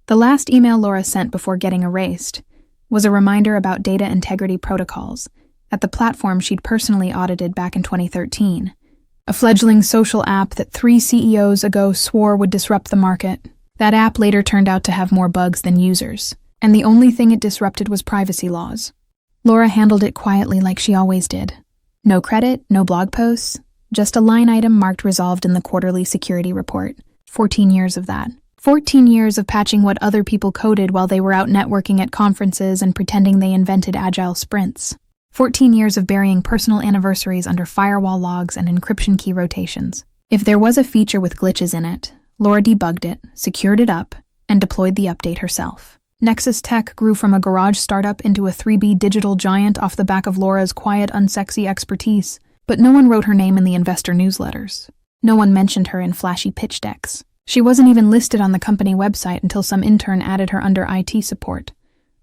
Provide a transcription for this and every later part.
The last email Laura sent before getting erased was a reminder about data integrity protocols at the platform she'd personally audited back in 2013, a fledgling social app that 3 CEOs ago swore would disrupt the market. That app later turned out to have more bugs than users, and the only thing it disrupted was privacy laws. Laura handled it quietly like she always did. No credit, no blog posts, just a line item marked resolved in the quarterly security report. 14 years of that. 14 years of patching what other people coded while they were out networking at conferences and pretending they invented agile sprints. 14 years of burying personal anniversaries under firewall logs and encryption key rotations. If there was a feature with glitches in it, Laura debugged it, secured it up, and deployed the update herself. Nexus Tech grew from a garage startup into a 3B digital giant off the back of Laura's quiet, unsexy expertise, but no one wrote her name in the investor newsletters. No one mentioned her in flashy pitch decks. She wasn't even listed on the company website until some intern added her under IT support,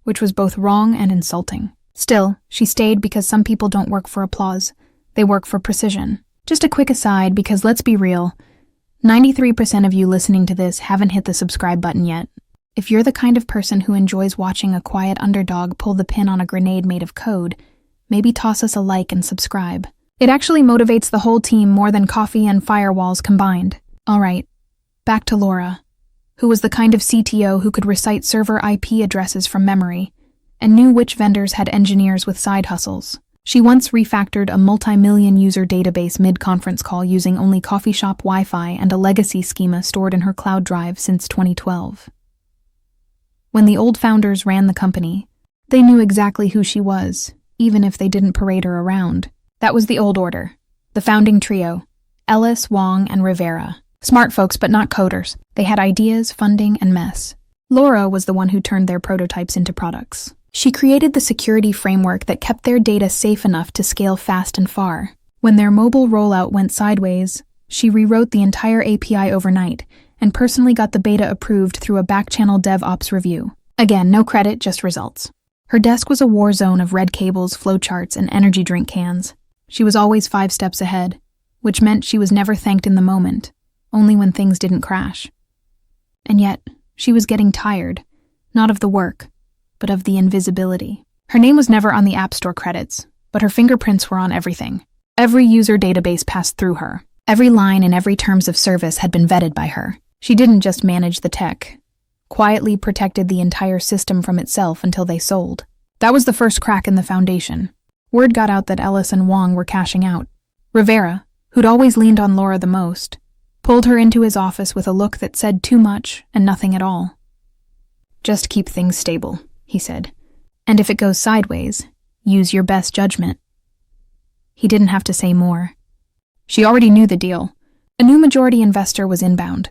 which was both wrong and insulting. Still, she stayed because some people don't work for applause. They work for precision. Just a quick aside, because let's be real, 93% of you listening to this haven't hit the subscribe button yet. If you're the kind of person who enjoys watching a quiet underdog pull the pin on a grenade made of code, maybe toss us a like and subscribe. It actually motivates the whole team more than coffee and firewalls combined. All right. Back to Laura, who was the kind of CTO who could recite server IP addresses from memory and knew which vendors had engineers with side hustles. She once refactored a multi-million user database mid-conference call using only coffee shop Wi-Fi and a legacy schema stored in her cloud drive since 2012. When the old founders ran the company, they knew exactly who she was, even if they didn't parade her around. That was the old order, the founding trio, Ellis, Wong, and Rivera. Smart folks, but not coders. They had ideas, funding, and mess. Laura was the one who turned their prototypes into products. She created the security framework that kept their data safe enough to scale fast and far. When their mobile rollout went sideways, she rewrote the entire API overnight and personally got the beta approved through a back-channel DevOps review. Again, no credit, just results. Her desk was a war zone of red cables, flowcharts, and energy drink cans. She was always 5 steps ahead, which meant she was never thanked in the moment, only when things didn't crash. And yet, she was getting tired, not of the work, but of the invisibility. Her name was never on the App Store credits, but her fingerprints were on everything. Every user database passed through her. Every line in every terms of service had been vetted by her. She didn't just manage the tech, quietly protected the entire system from itself until they sold. That was the first crack in the foundation. Word got out that Ellis and Wong were cashing out. Rivera, who'd always leaned on Laura the most, pulled her into his office with a look that said too much and nothing at all. "Just keep things stable," he said. "And if it goes sideways, use your best judgment." He didn't have to say more. She already knew the deal. A new majority investor was inbound,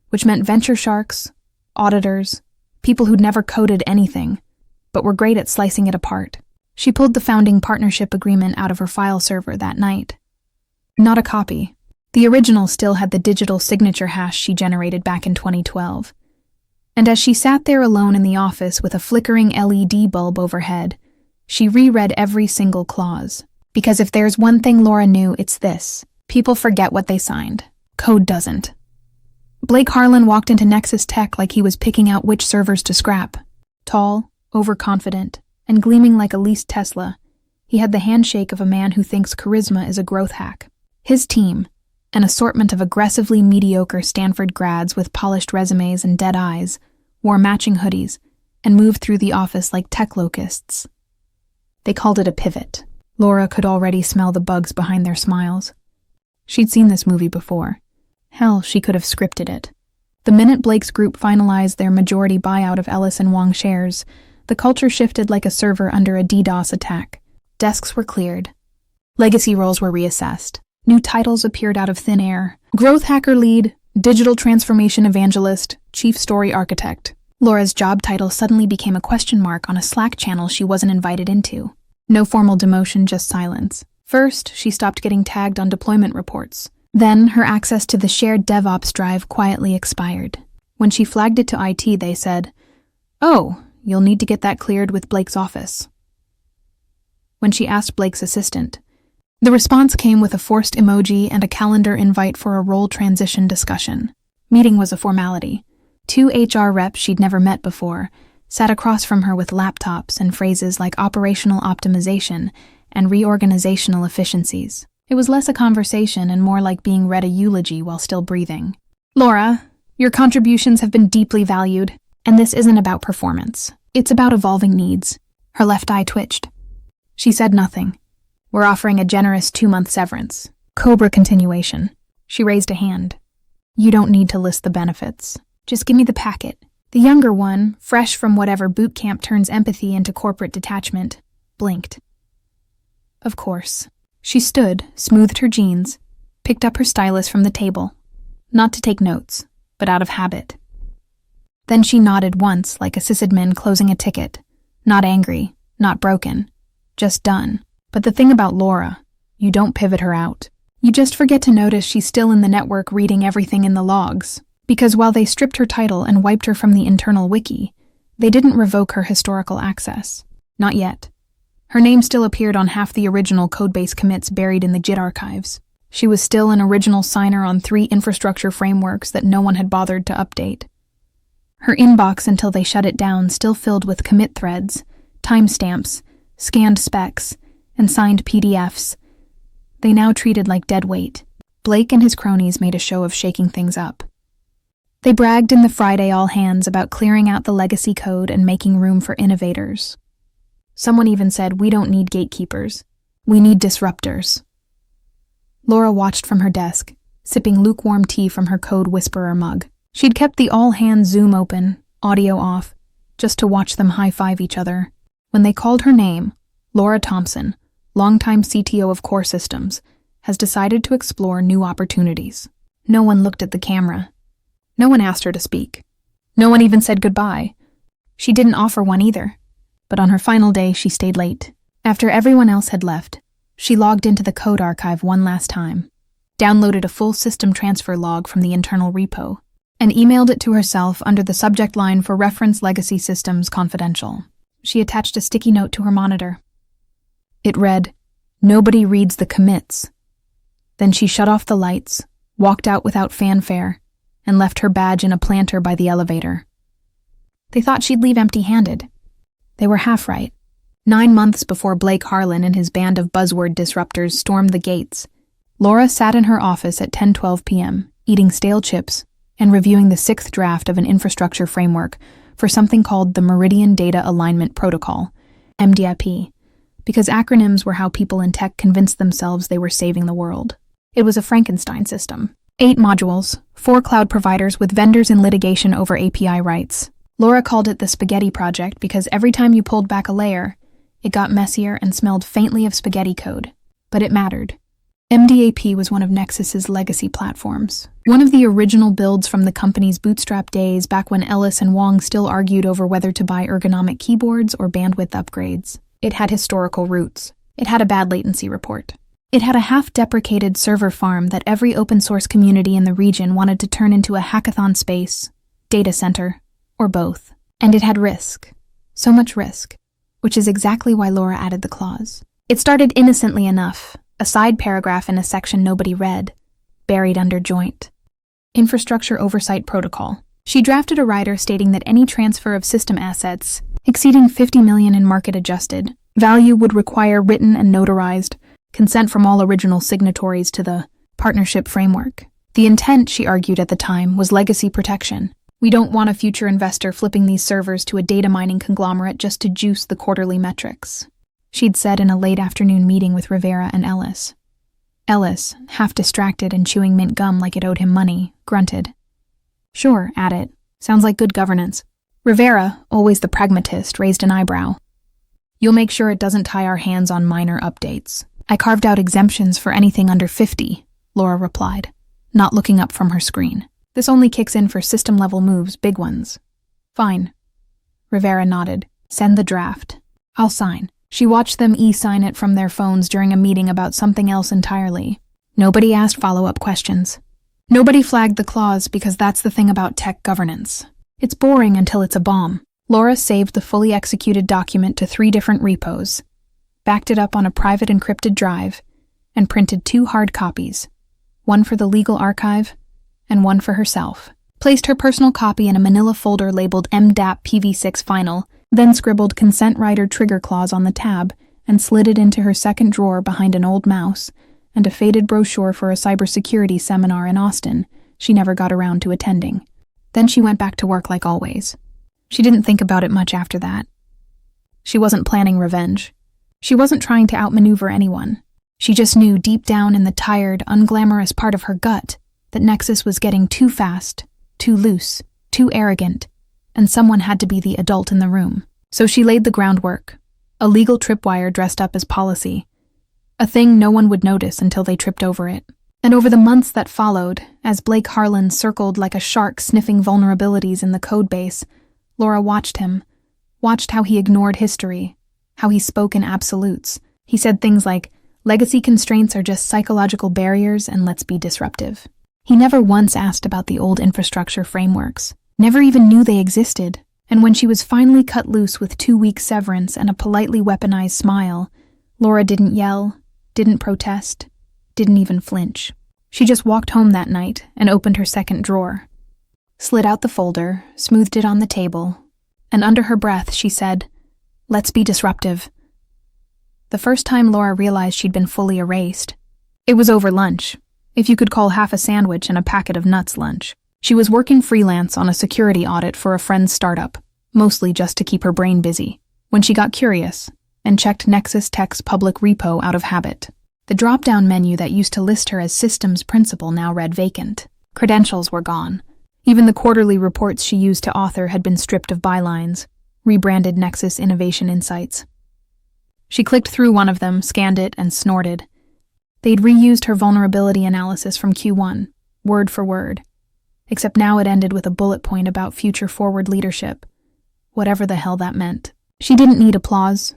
which meant venture sharks, auditors, people who'd never coded anything, but were great at slicing it apart. She pulled the founding partnership agreement out of her file server that night. Not a copy. The original still had the digital signature hash she generated back in 2012. And as she sat there alone in the office with a flickering LED bulb overhead, she reread every single clause. Because if there's one thing Laura knew, it's this: people forget what they signed. Code doesn't. Blake Harlan walked into Nexus Tech like he was picking out which servers to scrap. Tall, overconfident, and gleaming like a leased Tesla, he had the handshake of a man who thinks charisma is a growth hack. His team, an assortment of aggressively mediocre Stanford grads with polished resumes and dead eyes, wore matching hoodies and moved through the office like tech locusts. They called it a pivot. Laura could already smell the bugs behind their smiles. She'd seen this movie before. Hell, she could have scripted it. The minute Blake's group finalized their majority buyout of Ellis and Wong shares, the culture shifted like a server under a DDoS attack. Desks were cleared. Legacy roles were reassessed. New titles appeared out of thin air. Growth hacker lead, digital transformation evangelist, chief story architect. Laura's job title suddenly became a question mark on a Slack channel she wasn't invited into. No formal demotion, just silence. First, she stopped getting tagged on deployment reports. Then, her access to the shared DevOps drive quietly expired. When she flagged it to IT, they said, "Oh, you'll need to get that cleared with Blake's office." When she asked Blake's assistant, the response came with a forced emoji and a calendar invite for a role transition discussion. Meeting was a formality. Two HR reps she'd never met before sat across from her with laptops and phrases like operational optimization and reorganizational efficiencies. It was less a conversation and more like being read a eulogy while still breathing. "Laura, your contributions have been deeply valued, and this isn't about performance. It's about evolving needs." Her left eye twitched. She said nothing. "We're offering a generous 2-month severance. Cobra continuation." She raised a hand. "You don't need to list the benefits. Just give me the packet." The younger one, fresh from whatever boot camp turns empathy into corporate detachment, blinked. Of course. She stood, smoothed her jeans, picked up her stylus from the table, not to take notes, but out of habit. Then she nodded once like a sysadmin closing a ticket, not angry, not broken, just done. But the thing about Laura, you don't pivot her out. You just forget to notice she's still in the network reading everything in the logs. Because while they stripped her title and wiped her from the internal wiki, they didn't revoke her historical access. Not yet. Her name still appeared on half the original codebase commits buried in the JIT archives. She was still an original signer on 3 infrastructure frameworks that no one had bothered to update. Her inbox until they shut it down still filled with commit threads, timestamps, scanned specs, and signed PDFs. They now treated like dead weight. Blake and his cronies made a show of shaking things up. They bragged in the Friday all-hands about clearing out the legacy code and making room for innovators. Someone even said, "We don't need gatekeepers. We need disruptors." Laura watched from her desk, sipping lukewarm tea from her code whisperer mug. She'd kept the all-hands Zoom open, audio off, just to watch them high-five each other. When they called her name, Laura Thompson, longtime CTO of Core Systems, has decided to explore new opportunities. No one looked at the camera. No one asked her to speak. No one even said goodbye. She didn't offer one either. But on her final day, she stayed late. After everyone else had left, she logged into the code archive one last time, downloaded a full system transfer log from the internal repo, and emailed it to herself under the subject line for reference legacy systems confidential. She attached a sticky note to her monitor. It read, "Nobody reads the commits." Then she shut off the lights, walked out without fanfare, and left her badge in a planter by the elevator. They thought she'd leave empty-handed. They were half right. 9 months before Blake Harlan and his band of buzzword disruptors stormed the gates, Laura sat in her office at 10:12 p.m., eating stale chips and reviewing the 6th draft of an infrastructure framework for something called the Meridian Data Alignment Protocol, MDIP, because acronyms were how people in tech convinced themselves they were saving the world. It was a Frankenstein system. 8 modules, 4 cloud providers with vendors in litigation over API rights. Laura called it the Spaghetti Project because every time you pulled back a layer, it got messier and smelled faintly of spaghetti code. But it mattered. MDAP was one of Nexus's legacy platforms. One of the original builds from the company's bootstrap days back when Ellis and Wong still argued over whether to buy ergonomic keyboards or bandwidth upgrades. It had historical roots. It had a bad latency report. It had a half-deprecated server farm that every open-source community in the region wanted to turn into a hackathon space, data center, or both. And it had risk. So much risk. Which is exactly why Laura added the clause. It started innocently enough, a side paragraph in a section nobody read, buried under joint. Infrastructure Oversight Protocol. She drafted a rider stating that any transfer of system assets exceeding $50 million in market-adjusted value would require written and notarized consent from all original signatories to the partnership framework. The intent, she argued at the time, was legacy protection. We don't want a future investor flipping these servers to a data mining conglomerate just to juice the quarterly metrics, she'd said in a late afternoon meeting with Rivera and Ellis. Ellis, half distracted and chewing mint gum like it owed him money, grunted. Sure, add it. Sounds like good governance. Rivera, always the pragmatist, raised an eyebrow. You'll make sure it doesn't tie our hands on minor updates. I carved out exemptions for anything under 50, Laura replied, not looking up from her screen. This only kicks in for system-level moves, big ones. Fine. Rivera nodded. Send the draft. I'll sign. She watched them e-sign it from their phones during a meeting about something else entirely. Nobody asked follow-up questions. Nobody flagged the clause because that's the thing about tech governance. It's boring until it's a bomb. Laura saved the fully executed document to 3 different repos, backed it up on a private encrypted drive, and printed 2 hard copies, one for the legal archive and one for herself. placed her personal copy in a manila folder labeled MDAP PV6 Final, then scribbled consent rider trigger clause on the tab and slid it into her second drawer behind an old mouse and a faded brochure for a cybersecurity seminar in Austin she never got around to attending. Then she went back to work like always. She didn't think about it much after that. She wasn't planning revenge. She wasn't trying to outmaneuver anyone. She just knew deep down in the tired, unglamorous part of her gut that Nexus was getting too fast, too loose, too arrogant, and someone had to be the adult in the room. So she laid the groundwork, a legal tripwire dressed up as policy, a thing no one would notice until they tripped over it. And over the months that followed, as Blake Harlan circled like a shark sniffing vulnerabilities in the codebase, Laura watched him, watched how he ignored history, how he spoke in absolutes. He said things like, legacy constraints are just psychological barriers and let's be disruptive. He never once asked about the old infrastructure frameworks, never even knew they existed, and when she was finally cut loose with 2 weeks severance and a politely weaponized smile, Laura didn't yell, didn't protest, didn't even flinch. She just walked home that night and opened her second drawer, slid out the folder, smoothed it on the table, and under her breath she said, "Let's be disruptive." The first time Laura realized she'd been fully erased, it was over lunch, if you could call half a sandwich and a packet of nuts lunch. She was working freelance on a security audit for a friend's startup, mostly just to keep her brain busy, when she got curious and checked Nexus Tech's public repo out of habit. The drop-down menu that used to list her as systems principal now read vacant. Credentials were gone. Even the quarterly reports she used to author had been stripped of bylines, rebranded Nexus Innovation Insights. She clicked through one of them, scanned it, and snorted. They'd reused her vulnerability analysis from Q1, word for word, except now it ended with a bullet point about future forward leadership, whatever the hell that meant. She didn't need applause,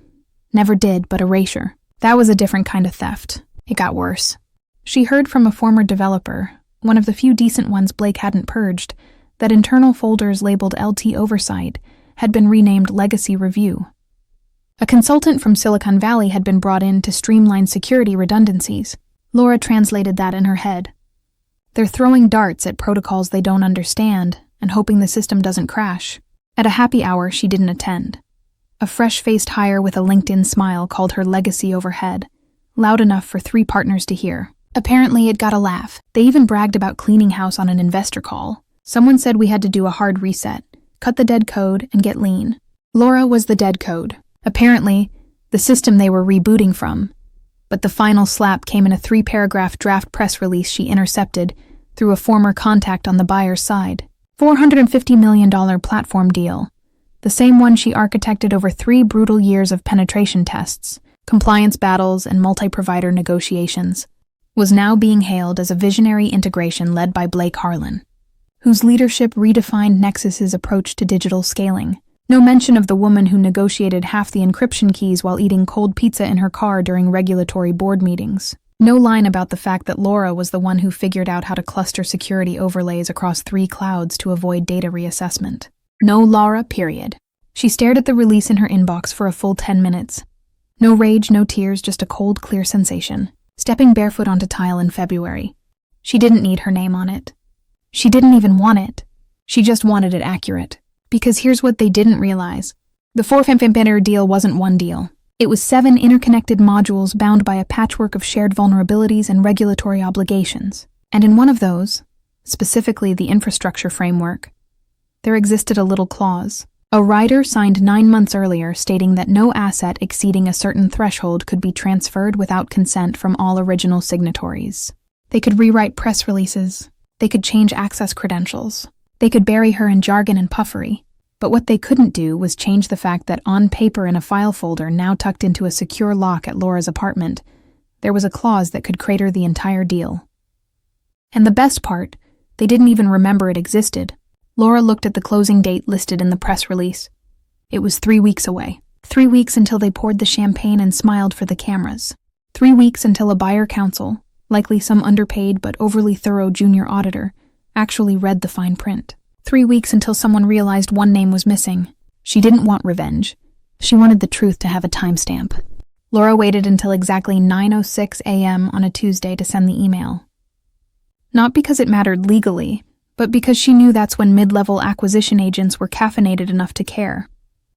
never did, but erasure. That was a different kind of theft. It got worse. She heard from a former developer, one of the few decent ones Blake hadn't purged, that internal folders labeled LT Oversight had been renamed Legacy Review. A consultant from Silicon Valley had been brought in to streamline security redundancies. Laura translated that in her head. They're throwing darts at protocols they don't understand and hoping the system doesn't crash. At a happy hour she didn't attend. A fresh-faced hire with a LinkedIn smile called her Legacy Overhead, loud enough for 3 partners to hear. Apparently it got a laugh. They even bragged about cleaning house on an investor call. Someone said we had to do a hard reset, cut the dead code, and get lean. Laura was the dead code. Apparently, the system they were rebooting from. But the final slap came in a 3-paragraph draft press release she intercepted through a former contact on the buyer's side. $450 million platform deal. The same one she architected over 3 brutal years of penetration tests, compliance battles, and multi-provider negotiations, was now being hailed as a visionary integration led by Blake Harlan, whose leadership redefined Nexus's approach to digital scaling. No mention of the woman who negotiated half the encryption keys while eating cold pizza in her car during regulatory board meetings. No line about the fact that Laura was the one who figured out how to cluster security overlays across 3 clouds to avoid data reassessment. No Laura, period. She stared at the release in her inbox for a full 10 minutes. No rage, no tears, just a cold, clear sensation. Stepping barefoot onto tile in February. She didn't need her name on it. She didn't even want it. She just wanted it accurate. Because here's what they didn't realize. The 4-figure deal wasn't one deal. It was 7 interconnected modules bound by a patchwork of shared vulnerabilities and regulatory obligations. And in one of those, specifically the infrastructure framework, there existed a little clause. A rider signed 9 months earlier stating that no asset exceeding a certain threshold could be transferred without consent from all original signatories. They could rewrite press releases. They could change access credentials. They could bury her in jargon and puffery. But what they couldn't do was change the fact that on paper in a file folder now tucked into a secure lock at Laura's apartment, there was a clause that could crater the entire deal. And the best part, they didn't even remember it existed. Laura looked at the closing date listed in the press release. It was 3 weeks away. 3 weeks until they poured the champagne and smiled for the cameras. 3 weeks until a buyer counsel, likely some underpaid but overly thorough junior auditor, actually read the fine print. 3 weeks until someone realized one name was missing. She didn't want revenge. She wanted the truth to have a timestamp. Laura waited until exactly 9:06 a.m. on a Tuesday to send the email. Not because it mattered legally, but because she knew that's when mid-level acquisition agents were caffeinated enough to care,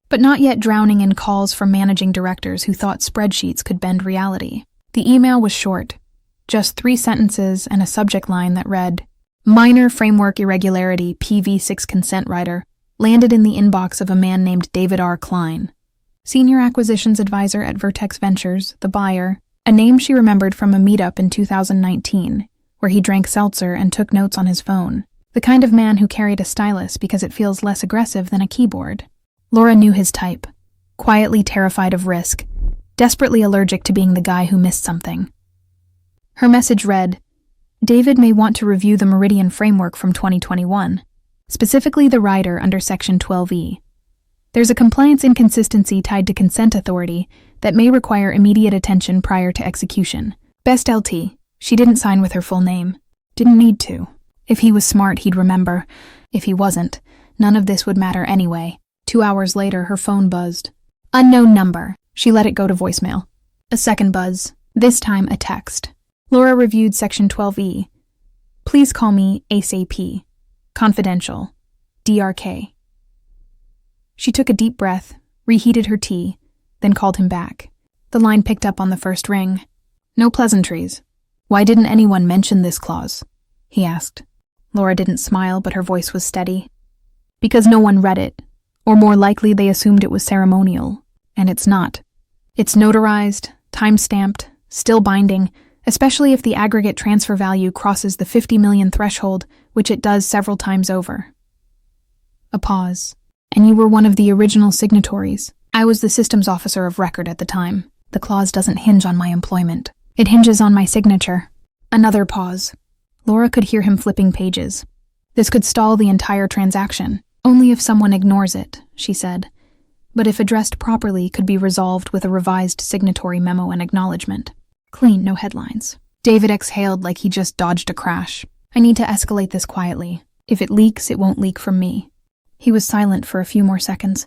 but not yet drowning in calls from managing directors who thought spreadsheets could bend reality. The email was short, just 3 sentences and a subject line that read, "Minor framework irregularity, PV6 consent writer, landed in the inbox of a man named David R. Klein, senior acquisitions advisor at Vertex Ventures, the buyer," a name she remembered from a meetup in 2019, where he drank seltzer and took notes on his phone. The kind of man who carried a stylus because it feels less aggressive than a keyboard. Laura knew his type, quietly terrified of risk, desperately allergic to being the guy who missed something. Her message read, "David may want to review the Meridian framework from 2021, specifically the rider under Section 12E. There's a compliance inconsistency tied to consent authority that may require immediate attention prior to execution. Best LT." She didn't sign with her full name. Didn't need to. If he was smart, he'd remember. If he wasn't, none of this would matter anyway. 2 hours later, her phone buzzed. Unknown number. She let it go to voicemail. A second buzz, this time a text. Laura reviewed Section 12E. "Please call me ASAP. Confidential. DRK." She took a deep breath, reheated her tea, then called him back. The line picked up on the first ring. "No pleasantries. Why didn't anyone mention this clause?" he asked. Laura didn't smile, but her voice was steady. "Because no one read it. Or more likely they assumed it was ceremonial. And it's not. It's notarized, time-stamped, still binding, especially if the aggregate transfer value crosses the 50 million threshold, which it does several times over." A pause. "And you were one of the original signatories. I was the systems officer of record at the time. The clause doesn't hinge on my employment. It hinges on my signature." Another pause. Laura could hear him flipping pages. "This could stall the entire transaction. Only if someone ignores it," she said. "But if addressed properly, could be resolved with a revised signatory memo and acknowledgement. Clean, no headlines." David exhaled like he just dodged a crash. "I need to escalate this quietly. If it leaks, it won't leak from me." He was silent for a few more seconds.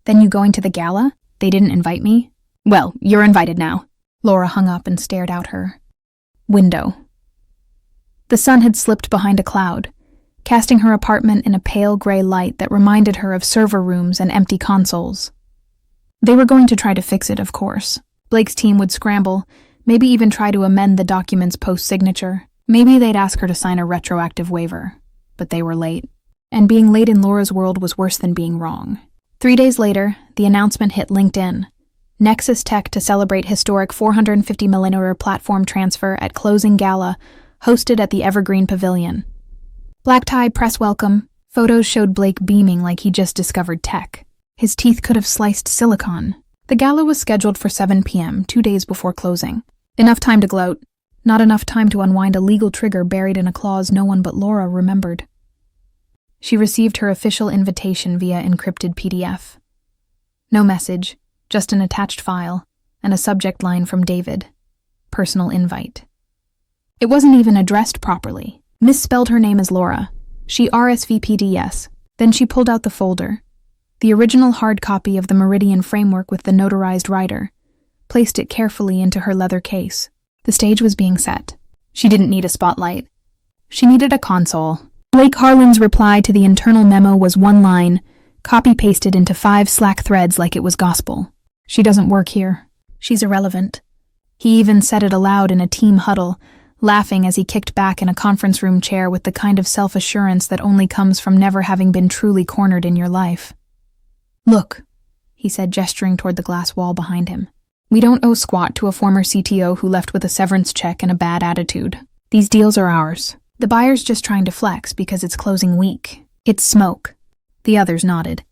"Then you going to the gala? They didn't invite me?" "Well, you're invited now." Laura hung up and stared out her window. The sun had slipped behind a cloud, casting her apartment in a pale gray light that reminded her of server rooms and empty consoles. They were going to try to fix it, of course. Blake's team would scramble, maybe even try to amend the documents post-signature. Maybe they'd ask her to sign a retroactive waiver. But they were late. And being late in Laura's world was worse than being wrong. 3 days later, the announcement hit LinkedIn. Nexus Tech to celebrate historic $450 million platform transfer at closing gala, hosted at the Evergreen Pavilion. Black tie, press welcome. Photos showed Blake beaming like he just discovered tech. His teeth could have sliced silicon. The gala was scheduled for 7 p.m., 2 days before closing. Enough time to gloat. Not enough time to unwind a legal trigger buried in a clause no one but Laura remembered. She received her official invitation via encrypted PDF. No message, just an attached file, and a subject line from David. Personal invite. It wasn't even addressed properly. Misspelled her name as Laura. She RSVP'd yes. Then she pulled out the folder. The original hard copy of the Meridian framework with the notarized rider. Placed it carefully into her leather case. The stage was being set. She didn't need a spotlight. She needed a console. Blake Harlan's reply to the internal memo was one line, copy-pasted into 5 Slack threads like it was gospel. "She doesn't work here. She's irrelevant." He even said it aloud in a team huddle, laughing as he kicked back in a conference room chair with the kind of self-assurance that only comes from never having been truly cornered in your life. "Look," he said, gesturing toward the glass wall behind him. "We don't owe squat to a former CTO who left with a severance check and a bad attitude. These deals are ours. The buyer's just trying to flex because it's closing week. It's smoke." The others nodded.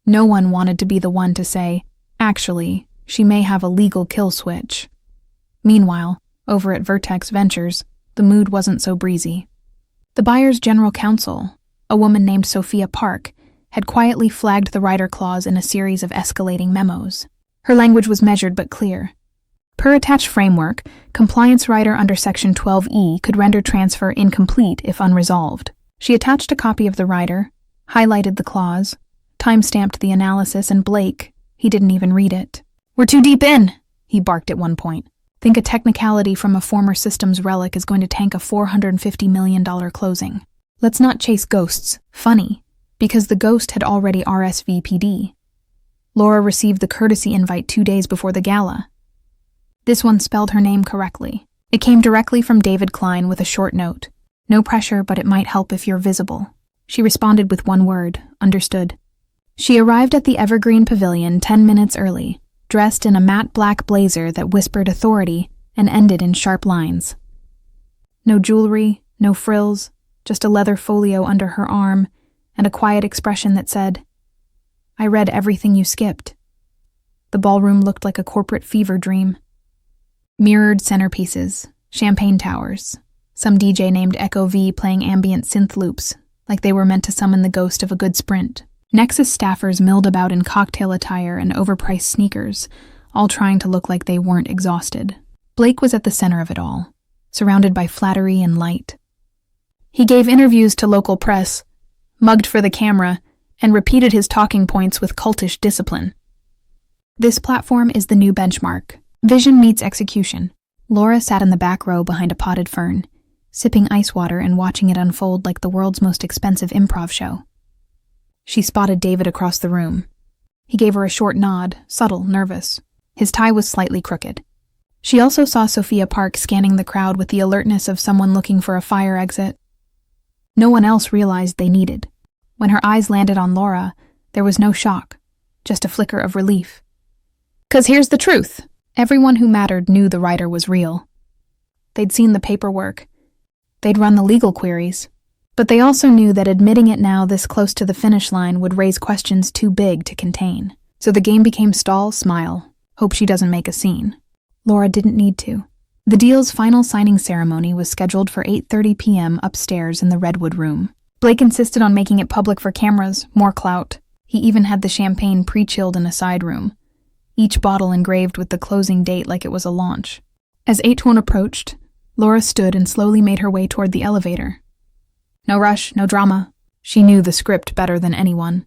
No one wanted to be the one to say, "Actually, she may have a legal kill switch." Meanwhile, over at Vertex Ventures, the mood wasn't so breezy. The buyer's general counsel, a woman named Sophia Park, had quietly flagged the rider clause in a series of escalating memos. Her language was measured but clear. Per attached framework, compliance rider under Section 12E could render transfer incomplete if unresolved. She attached a copy of the rider, highlighted the clause, time-stamped the analysis, and Blake, he didn't even read it. "We're too deep in," he barked at one point. Think a technicality from a former systems relic is going to tank a $450 million closing. Let's not chase ghosts. Funny, because the ghost had already RSVP'd. Laura received the courtesy invite 2 days before the gala. This one spelled her name correctly. It came directly from David Klein with a short note. No pressure, but it might help if you're visible. She responded with one word, understood. She arrived at the Evergreen Pavilion 10 minutes early, dressed in a matte black blazer that whispered authority and ended in sharp lines. No jewelry, no frills, just a leather folio under her arm and a quiet expression that said, "I read everything you skipped." The ballroom looked like a corporate fever dream. Mirrored centerpieces, champagne towers, some DJ named Echo V playing ambient synth loops, like they were meant to summon the ghost of a good sprint. Nexus staffers milled about in cocktail attire and overpriced sneakers, all trying to look like they weren't exhausted. Blake was at the center of it all, surrounded by flattery and light. He gave interviews to local press, mugged for the camera, and repeated his talking points with cultish discipline. This platform is the new benchmark. Vision meets execution. Laura sat in the back row behind a potted fern, sipping ice water and watching it unfold like the world's most expensive improv show. She spotted David across the room. He gave her a short nod, subtle, nervous. His tie was slightly crooked. She also saw Sophia Park scanning the crowd with the alertness of someone looking for a fire exit. No one else realized they needed. When her eyes landed on Laura, there was no shock, just a flicker of relief. 'Cause here's the truth. Everyone who mattered knew the writer was real. They'd seen the paperwork. They'd run the legal queries. But they also knew that admitting it now this close to the finish line would raise questions too big to contain. So the game became stall, smile, hope she doesn't make a scene. Laura didn't need to. The deal's final signing ceremony was scheduled for 8:30 p.m. upstairs in the Redwood Room. Blake insisted on making it public for cameras, more clout. He even had the champagne pre-chilled in a side room, each bottle engraved with the closing date like it was a launch. As 8:20 approached, Laura stood and slowly made her way toward the elevator. No rush, no drama. She knew the script better than anyone.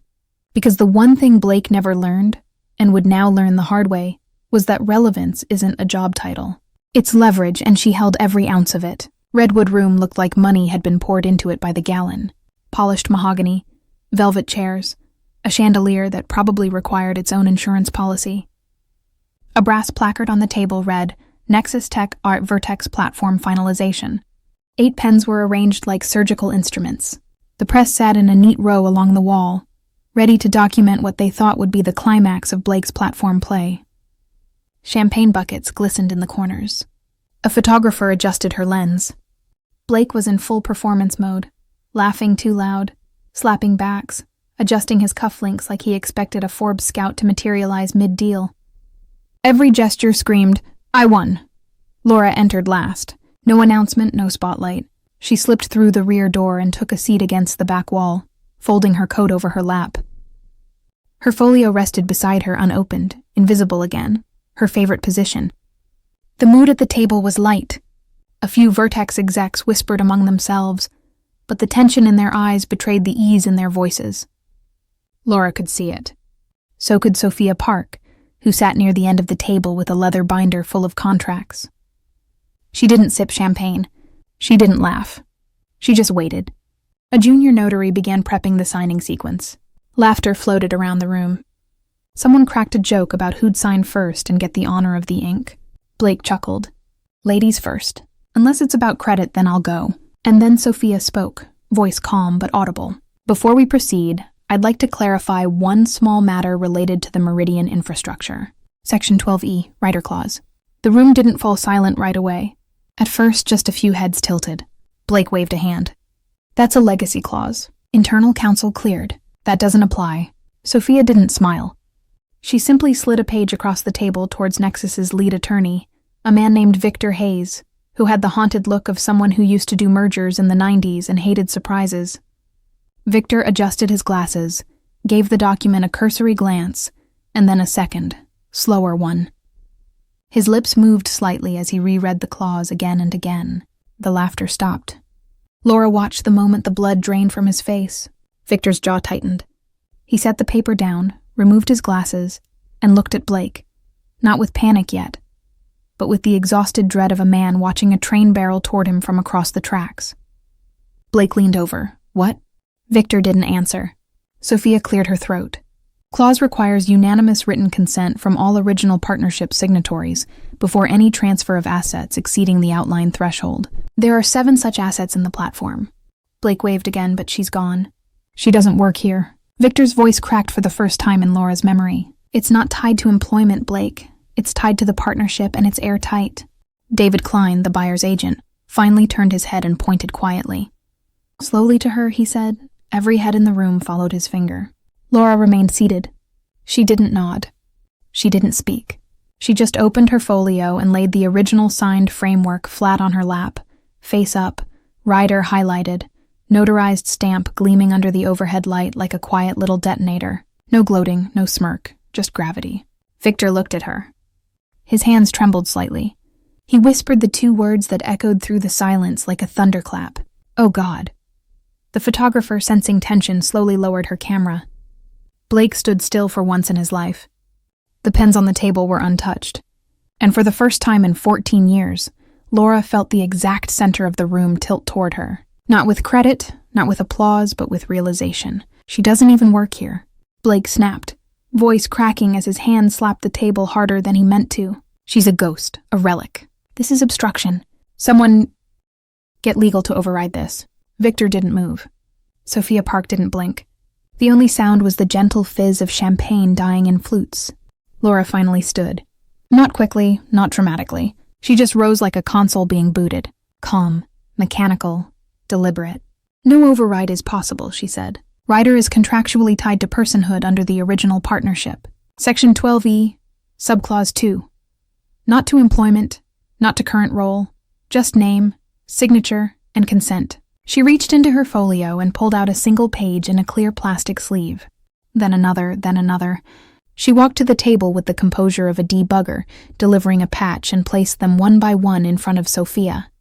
Because the one thing Blake never learned, and would now learn the hard way, was that relevance isn't a job title. It's leverage, and she held every ounce of it. Redwood Room looked like money had been poured into it by the gallon. Polished mahogany, velvet chairs, a chandelier that probably required its own insurance policy. A brass placard on the table read, Nexus Tech Art Vertex Platform Finalization. 8 pens were arranged like surgical instruments. The press sat in a neat row along the wall, ready to document what they thought would be the climax of Blake's platform play. Champagne buckets glistened in the corners. A photographer adjusted her lens. Blake was in full performance mode, laughing too loud, slapping backs, adjusting his cufflinks like he expected a Forbes scout to materialize mid-deal. Every gesture screamed, "I won." Laura entered last. No announcement, no spotlight. She slipped through the rear door and took a seat against the back wall, folding her coat over her lap. Her folio rested beside her unopened, invisible again, her favorite position. The mood at the table was light. A few Vertex execs whispered among themselves, but the tension in their eyes betrayed the ease in their voices. Laura could see it. So could Sophia Park, who sat near the end of the table with a leather binder full of contracts. She didn't sip champagne. She didn't laugh. She just waited. A junior notary began prepping the signing sequence. Laughter floated around the room. Someone cracked a joke about who'd sign first and get the honor of the ink. Blake chuckled. Ladies first. Unless it's about credit, then I'll go. And then Sophia spoke, voice calm but audible. Before we proceed, I'd like to clarify one small matter related to the Meridian infrastructure. Section 12E, Writer Clause. The room didn't fall silent right away. At first, just a few heads tilted. Blake waved a hand. That's a legacy clause. Internal counsel cleared. That doesn't apply. Sophia didn't smile. She simply slid a page across the table towards Nexus's lead attorney, a man named Victor Hayes, who had the haunted look of someone who used to do mergers in the 90s and hated surprises. Victor adjusted his glasses, gave the document a cursory glance, and then a second, slower one. His lips moved slightly as he reread the clause again and again. The laughter stopped. Laura watched the moment the blood drained from his face. Victor's jaw tightened. He set the paper down, removed his glasses, and looked at Blake, not with panic yet, but with the exhausted dread of a man watching a train barrel toward him from across the tracks. Blake leaned over, What? Victor didn't answer. Sophia cleared her throat. Clause requires unanimous written consent from all original partnership signatories before any transfer of assets exceeding the outlined threshold. There are 7 such assets in the platform. Blake waved again, but she's gone. She doesn't work here. Victor's voice cracked for the first time in Laura's memory. It's not tied to employment, Blake. It's tied to the partnership, and it's airtight. David Klein, the buyer's agent, finally turned his head and pointed quietly. Slowly to her, he said. Every head in the room followed his finger. Laura remained seated. She didn't nod. She didn't speak. She just opened her folio and laid the original signed framework flat on her lap, face up, rider highlighted, notarized stamp gleaming under the overhead light like a quiet little detonator. No gloating, no smirk, just gravity. Victor looked at her. His hands trembled slightly. He whispered the 2 words that echoed through the silence like a thunderclap. Oh God. The photographer, sensing tension, slowly lowered her camera. Blake stood still for once in his life. The pens on the table were untouched. And for the first time in 14 years, Laura felt the exact center of the room tilt toward her. Not with credit, not with applause, but with realization. She doesn't even work here. Blake snapped, voice cracking as his hand slapped the table harder than he meant to. She's a ghost, a relic. This is obstruction. Someone get legal to override this. Victor didn't move. Sophia Park didn't blink. The only sound was the gentle fizz of champagne dying in flutes. Laura finally stood. Not quickly, not dramatically. She just rose like a console being booted. Calm, mechanical, deliberate. No override is possible, she said. Rider is contractually tied to personhood under the original partnership. Section 12E, subclause 2. Not to employment, not to current role, just name, signature, and consent. She reached into her folio and pulled out a single page in a clear plastic sleeve. Then another, then another. She walked to the table with the composure of a debugger, delivering a patch, and placed them one by one in front of Sophia.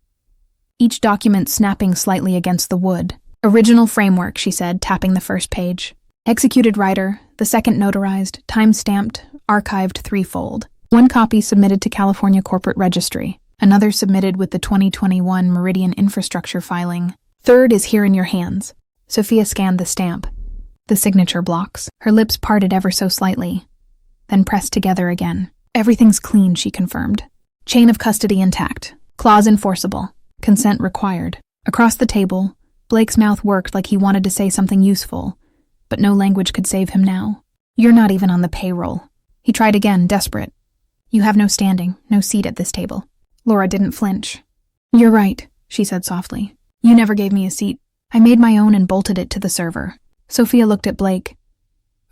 Each document snapping slightly against the wood. Original framework, she said, tapping the first page. Executed rider, the second notarized, time-stamped, archived 3-fold. 1 copy submitted to California Corporate Registry. Another submitted with the 2021 Meridian Infrastructure filing. 3rd is here in your hands. Sophia scanned the stamp. The signature blocks. Her lips parted ever so slightly, then pressed together again. Everything's clean, she confirmed. Chain of custody intact. Clause enforceable. Consent required. Across the table, Blake's mouth worked like he wanted to say something useful, but no language could save him now. You're not even on the payroll. He tried again, desperate. You have no standing, no seat at this table. Laura didn't flinch. You're right, she said softly. You never gave me a seat. I made my own and bolted it to the server. Sophia looked at Blake.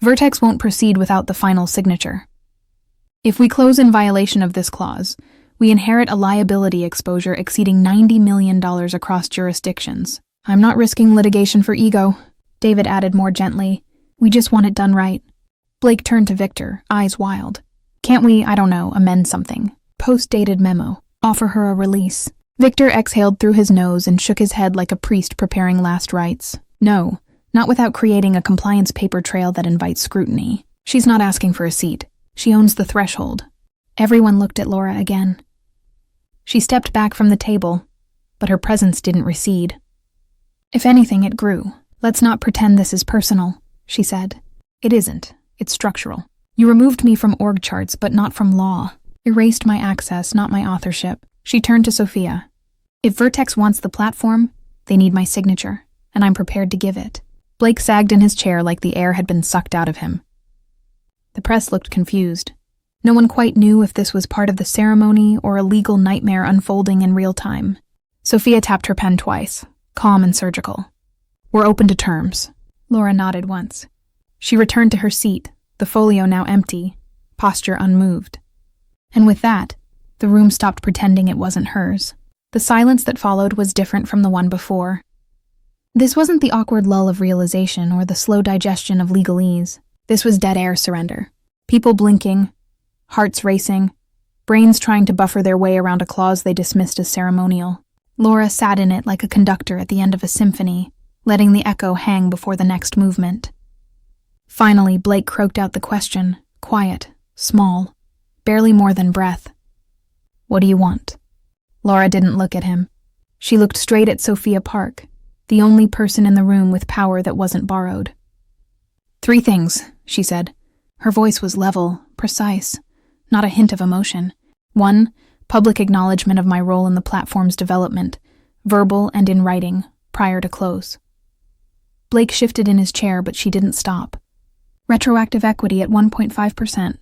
Vertex won't proceed without the final signature. If we close in violation of this clause, we inherit a liability exposure exceeding $90 million across jurisdictions. I'm not risking litigation for ego, David added more gently. We just want it done right. Blake turned to Victor, eyes wild. Can't we, amend something? Post-dated memo. Offer her a release. Victor exhaled through his nose and shook his head like a priest preparing last rites. No, not without creating a compliance paper trail that invites scrutiny. She's not asking for a seat. She owns the threshold. Everyone looked at Laura again. She stepped back from the table, but her presence didn't recede. If anything, it grew. Let's not pretend this is personal, she said. It isn't. It's structural. You removed me from org charts, but not from law. Erased my access, not my authorship. She turned to Sophia. If Vertex wants the platform, they need my signature, and I'm prepared to give it. Blake sagged in his chair like the air had been sucked out of him. The press looked confused. No one quite knew if this was part of the ceremony or a legal nightmare unfolding in real time. Sophia tapped her pen twice, calm and surgical. We're open to terms. Laura nodded once. She returned to her seat, the folio now empty, posture unmoved. And with that, the room stopped pretending it wasn't hers. The silence that followed was different from the one before. This wasn't the awkward lull of realization or the slow digestion of legalese. This was dead air surrender. People blinking, hearts racing, brains trying to buffer their way around a clause they dismissed as ceremonial. Laura sat in it like a conductor at the end of a symphony, letting the echo hang before the next movement. Finally, Blake croaked out the question, quiet, small, barely more than breath. What do you want? Laura didn't look at him. She looked straight at Sophia Park, the only person in the room with power that wasn't borrowed. 3 things, she said. Her voice was level, precise, not a hint of emotion. 1, public acknowledgement of my role in the platform's development, verbal and in writing, prior to close. Blake shifted in his chair, but she didn't stop. Retroactive equity at 1.5%.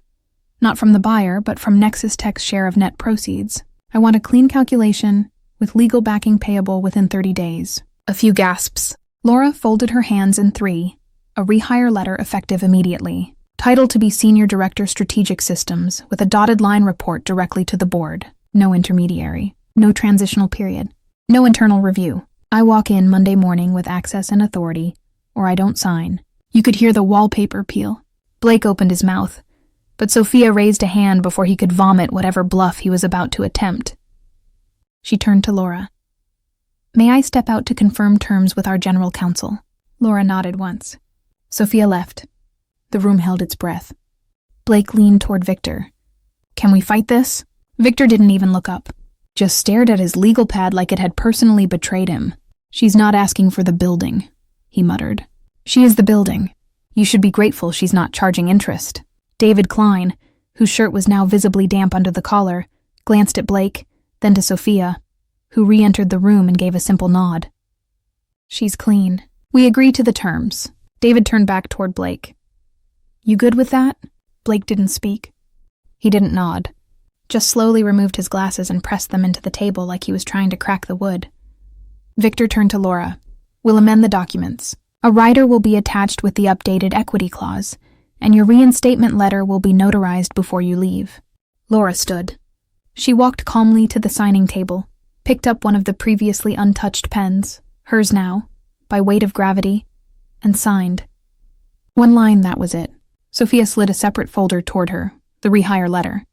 Not from the buyer, but from Nexus Tech's share of net proceeds. I want a clean calculation, with legal backing payable within 30 days. A few gasps. Laura folded her hands in 3. A rehire letter effective immediately. Title to be Senior Director Strategic Systems, with a dotted line report directly to the board. No intermediary. No transitional period. No internal review. I walk in Monday morning with access and authority, or I don't sign. You could hear the wallpaper peel. Blake opened his mouth, but Sophia raised a hand before he could vomit whatever bluff he was about to attempt. She turned to Laura. May I step out to confirm terms with our general counsel? Laura nodded once. Sophia left. The room held its breath. Blake leaned toward Victor. Can we fight this? Victor didn't even look up, just stared at his legal pad like it had personally betrayed him. She's not asking for the building, he muttered. She is the building. You should be grateful she's not charging interest. David Klein, whose shirt was now visibly damp under the collar, glanced at Blake, then to Sophia, who re-entered the room and gave a simple nod. She's clean. We agree to the terms. David turned back toward Blake. You good with that? Blake didn't speak. He didn't nod, just slowly removed his glasses and pressed them into the table like he was trying to crack the wood. Victor turned to Laura. We'll amend the documents. A rider will be attached with the updated equity clause, and your reinstatement letter will be notarized before you leave. Laura stood. She walked calmly to the signing table, picked up one of the previously untouched pens, hers now, by weight of gravity, and signed. 1 line, that was it. Sophia slid a separate folder toward her, the rehire letter.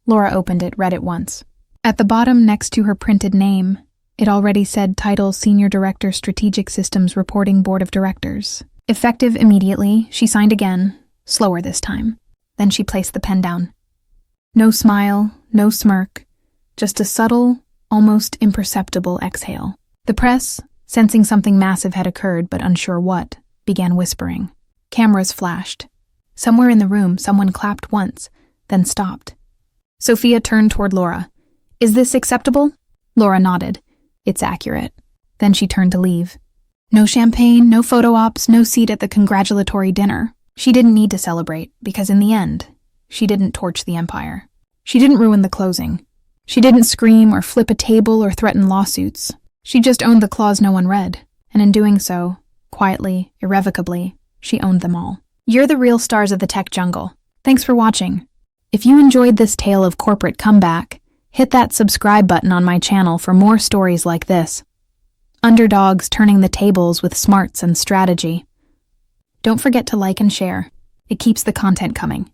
Laura opened it, read it once. At the bottom, next to her printed name, it already said title Senior Director Strategic Systems Reporting Board of Directors. Effective immediately, she signed again, slower this time. Then she placed the pen down. No smile, no smirk, just a subtle, almost imperceptible exhale. The press, sensing something massive had occurred but unsure what, began whispering. Cameras flashed. Somewhere in the room, someone clapped once, then stopped. Sophia turned toward Laura. Is this acceptable? Laura nodded. It's accurate. Then she turned to leave. No champagne, no photo ops, no seat at the congratulatory dinner. She didn't need to celebrate, because in the end, she didn't torch the empire. She didn't ruin the closing. She didn't scream or flip a table or threaten lawsuits. She just owned the clause no one read, and in doing so, quietly, irrevocably, she owned them all. You're the real stars of the tech jungle. Thanks for watching. If you enjoyed this tale of corporate comeback, hit that subscribe button on my channel for more stories like this. Underdogs turning the tables with smarts and strategy. Don't forget to like and share. It keeps the content coming.